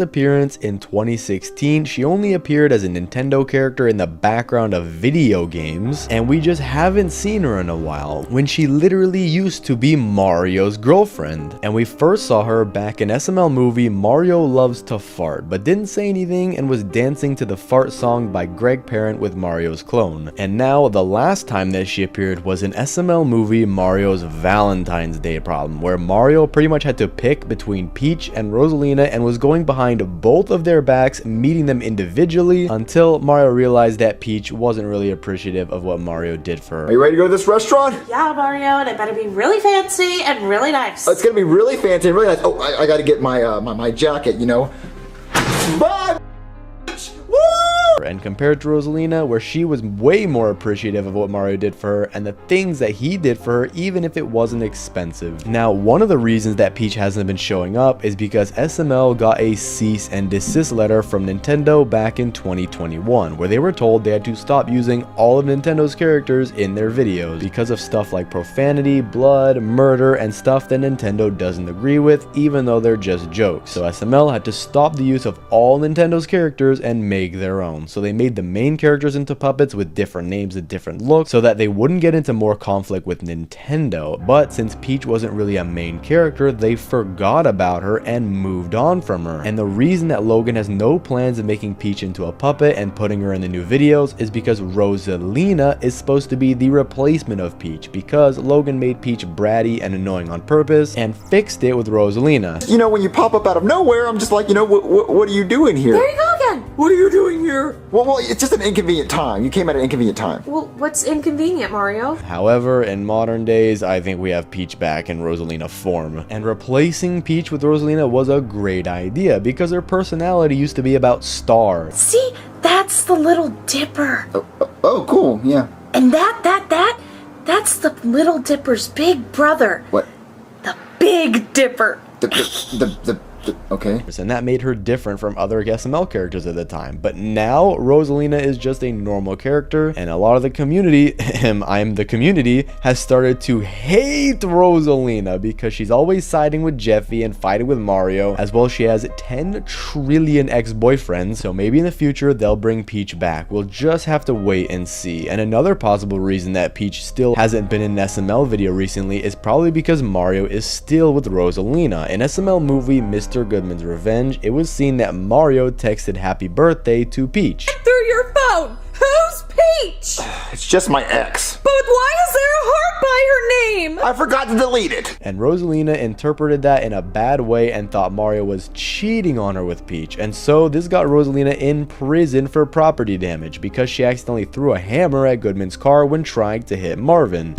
appearance in 2016, she only appeared as a Nintendo character in the background of video games, and we just haven't seen her in a while, when she literally used to be Mario's girlfriend. And we first saw her back in SML movie Mario Loves to Fart, but didn't say anything and was dancing to the fart song by Greg Parent with Mario's clone. And now the last time that she appeared was in SML movie Mario's Valentine's Day Problem, where Mario pretty much had to pick between Peach and Rosalina and was going behind both of their backs, meeting them individually, until Mario realized that Peach wasn't really appreciative of what Mario did for her. Are you ready to go to this restaurant? Yeah, Mario, and it better be really fancy and really nice. It's gonna be really fancy and really nice. Oh, I gotta get my my jacket, you know. Bye! Woo! And compared to Rosalina, where she was way more appreciative of what Mario did for her and the things that he did for her, even if it wasn't expensive. Now, one of the reasons that Peach hasn't been showing up is because SML got a cease and desist letter from Nintendo back in 2021, where they were told they had to stop using all of Nintendo's characters in their videos because of stuff like profanity, blood, murder, and stuff that Nintendo doesn't agree with, even though they're just jokes. So SML had to stop the use of all Nintendo's characters and make their own. So they made the main characters into puppets with different names and different looks so that they wouldn't get into more conflict with Nintendo. But since Peach wasn't really a main character, they forgot about her and moved on from her. And the reason that Logan has no plans of making Peach into a puppet and putting her in the new videos is because Rosalina is supposed to be the replacement of Peach, because Logan made Peach bratty and annoying on purpose and fixed it with Rosalina. You know, when you pop up out of nowhere, I'm just like, you know, what are you doing here? There you go again. What are you doing here? Well, it's just an inconvenient time. You came at an inconvenient time. Well, what's inconvenient, Mario? However, in modern days, I think we have Peach back in Rosalina form. And replacing Peach with Rosalina was a great idea because her personality used to be about Star. See, that's the Little Dipper. Oh, cool, yeah. And that's the Little Dipper's big brother. What? The Big Dipper. Okay. And that made her different from other SML characters at the time. But now, Rosalina is just a normal character, and a lot of the community, I'm the community, has started to hate Rosalina because she's always siding with Jeffy and fighting with Mario, as well as she has 10 trillion ex-boyfriends, so maybe in the future they'll bring Peach back. We'll just have to wait and see. And another possible reason that Peach still hasn't been in an SML video recently is probably because Mario is still with Rosalina. In SML movie Mr. Goodman's Revenge, it was seen that Mario texted happy birthday to Peach. Through your phone. Who's Peach? It's just my ex. But why is there a heart by her name? I forgot to delete it. And Rosalina interpreted that in a bad way and thought Mario was cheating on her with Peach. And so this got Rosalina in prison for property damage because she accidentally threw a hammer at Goodman's car when trying to hit Marvin.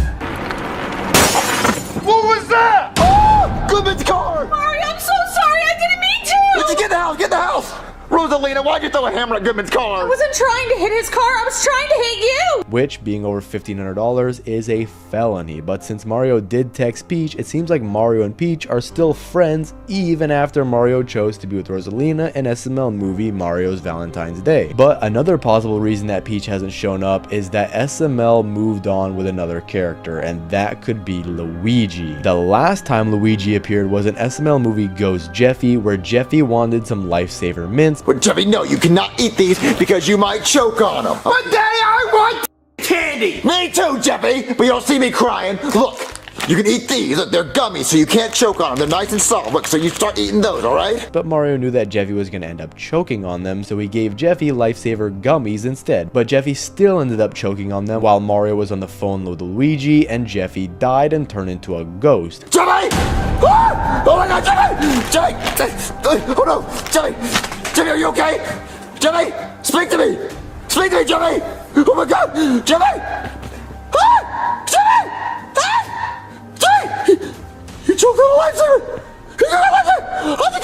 What was that? Oh, Goodman's car! Mario, I'm so sorry. I didn't mean to. Let's get in the house, get in the house! Rosalina, why'd you throw a hammer at Goodman's car? I wasn't trying to hit his car. I was trying to hit you. Which, being over $1,500, is a felony. But since Mario did text Peach, it seems like Mario and Peach are still friends even after Mario chose to be with Rosalina in SML movie Mario's Valentine's Day. But another possible reason that Peach hasn't shown up is that SML moved on with another character, and that could be Luigi. The last time Luigi appeared was in SML movie Ghost Jeffy, where Jeffy wanted some lifesaver mints. But Jeffy, no, you cannot eat these because you might choke on them. But Daddy, I want candy! Me too, Jeffy! But you don't see me crying. Look, you can eat these. Look, they're gummies, so you can't choke on them. They're nice and soft. Look, so you start eating those, alright? But Mario knew that Jeffy was going to end up choking on them, so he gave Jeffy lifesaver gummies instead. But Jeffy still ended up choking on them while Mario was on the phone with Luigi, and Jeffy died and turned into a ghost. Jeffy! Ah! Oh my god, Jeffy! Jeffy! Oh no! Jeffy! Jeffy, are you okay? Jeffy! Speak to me! Speak to me, Jeffy! Oh my god! Jeffy! Ah! Jeffy! Ah! Jeffy! You choked on the lifesaver!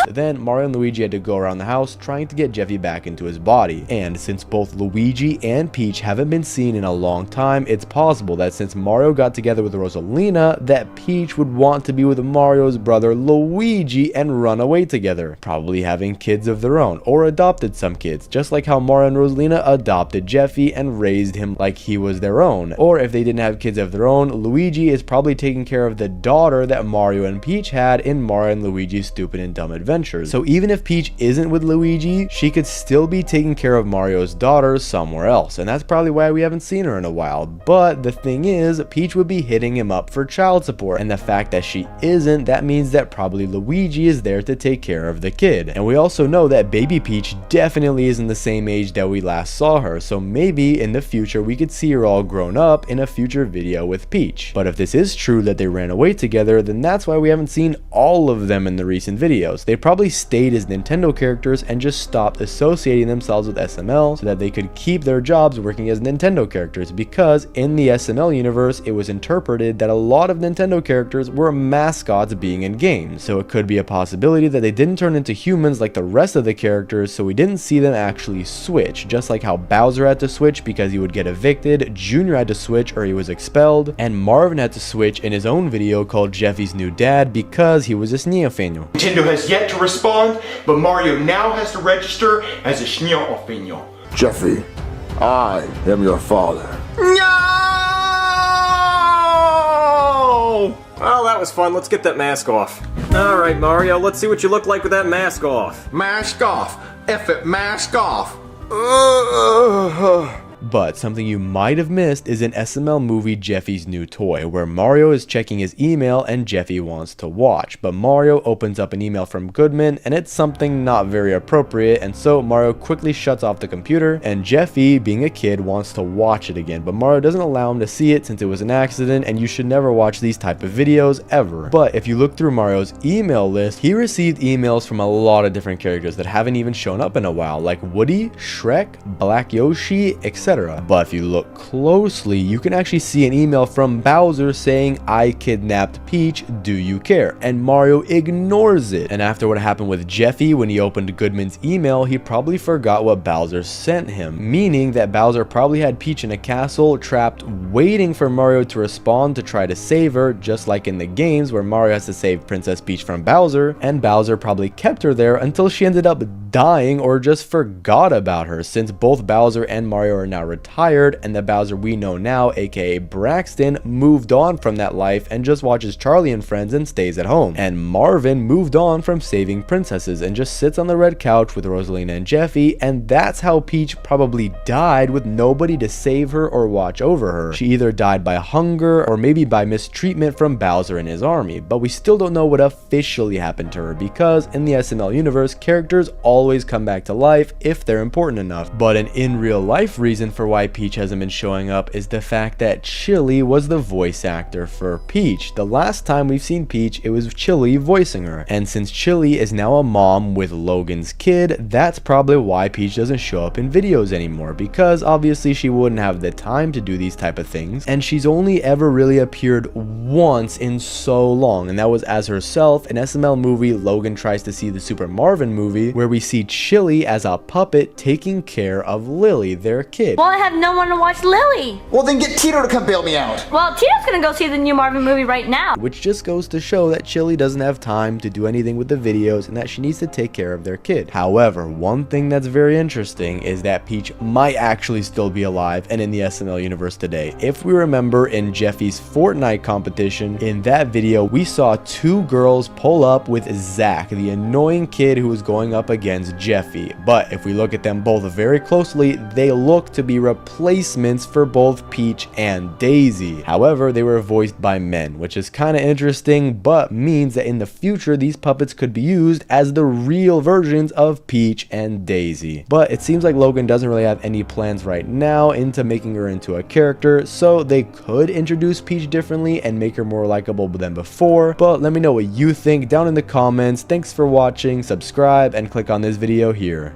Then Mario and Luigi had to go around the house trying to get Jeffy back into his body. And since both Luigi and Peach haven't been seen in a long time, it's possible that since Mario got together with Rosalina, that Peach would want to be with Mario's brother Luigi and run away together, probably having kids of their own, or adopted some kids, just like how Mario and Rosalina adopted Jeffy and raised him like he was their own. Or if they didn't have kids of their own, Luigi is probably taking care of the daughter that Mario and Peach had in Mario and Luigi's Stupid in Dumb Adventures. So even if Peach isn't with Luigi, she could still be taking care of Mario's daughter somewhere else, and that's probably why we haven't seen her in a while. But the thing is, Peach would be hitting him up for child support, and the fact that she isn't, that means that probably Luigi is there to take care of the kid. And we also know that baby Peach definitely isn't the same age that we last saw her, so maybe in the future we could see her all grown up in a future video with Peach. But if this is true that they ran away together, then that's why we haven't seen all of them in the recent videos. They probably stayed as Nintendo characters and just stopped associating themselves with SML so that they could keep their jobs working as Nintendo characters, because in the SML universe it was interpreted that a lot of Nintendo characters were mascots being in games. So it could be a possibility that they didn't turn into humans like the rest of the characters, so we didn't see them actually switch, just like how Bowser had to switch because he would get evicted, Junior had to switch or he was expelled, and Marvin had to switch in his own video called Jeffy's New Dad because he was a Sneofeño. Nintendo has yet to respond, but Mario now has to register as a Sneofeño. Jeffy, I am your father. No! Well, that was fun. Let's get that mask off. All right, Mario, let's see what you look like with that mask off. Mask off. F it, mask off. But something you might have missed is an SML movie Jeffy's New Toy, where Mario is checking his email and Jeffy wants to watch, but Mario opens up an email from Goodman and it's something not very appropriate, and so Mario quickly shuts off the computer, and Jeffy, being a kid, wants to watch it again, but Mario doesn't allow him to see it since it was an accident and you should never watch these type of videos ever. But if you look through Mario's email list, he received emails from a lot of different characters that haven't even shown up in a while, like Woody, Shrek, Black Yoshi, etc. But if you look closely, you can actually see an email from Bowser saying, "I kidnapped Peach, do you care?" And Mario ignores it. And after what happened with Jeffy when he opened Goodman's email, he probably forgot what Bowser sent him, meaning that Bowser probably had Peach in a castle, trapped, waiting for Mario to respond to try to save her, just like in the games where Mario has to save Princess Peach from Bowser, and Bowser probably kept her there until she ended up dying or just forgot about her, since both Bowser and Mario are now retired, and the Bowser we know now, aka Braxton, moved on from that life and just watches Charlie and friends and stays at home. And Marvin moved on from saving princesses and just sits on the red couch with Rosalina and Jeffy, and that's how Peach probably died, with nobody to save her or watch over her. She either died by hunger or maybe by mistreatment from Bowser and his army, but we still don't know what officially happened to her, because in the SML universe, characters always come back to life if they're important enough. But an in real life reason for why Peach hasn't been showing up is the fact that Chili was the voice actor for Peach. The last time we've seen Peach, it was Chili voicing her, and since Chili is now a mom with Logan's kid, that's probably why Peach doesn't show up in videos anymore, because obviously she wouldn't have the time to do these type of things, and she's only ever really appeared once in so long, and that was as herself in SML movie Logan Tries to See the Super Marvin movie, where we see Chili as a puppet taking care of Lily, their kid. Well, I have no one to watch Lily. Well, then get Tito to come bail me out. Well, Tito's gonna go see the new Marvin movie right now. Which just goes to show that Chili doesn't have time to do anything with the videos and that she needs to take care of their kid. However, one thing that's very interesting is that Peach might actually still be alive and in the SML universe today. If we remember in Jeffy's Fortnite competition, in that video we saw two girls pull up with Zach, the annoying kid who was going up against Jeffy. But if we look at them both very closely, they look to be replacements for both Peach and Daisy. However, they were voiced by men, which is kind of interesting, but means that in the future these puppets could be used as the real versions of Peach and Daisy. But it seems like Logan doesn't really have any plans right now into making her into a character, so they could introduce Peach differently and make her more likable than before. But let me know what you think down in the comments. Thanks for watching, subscribe, and click on this video here.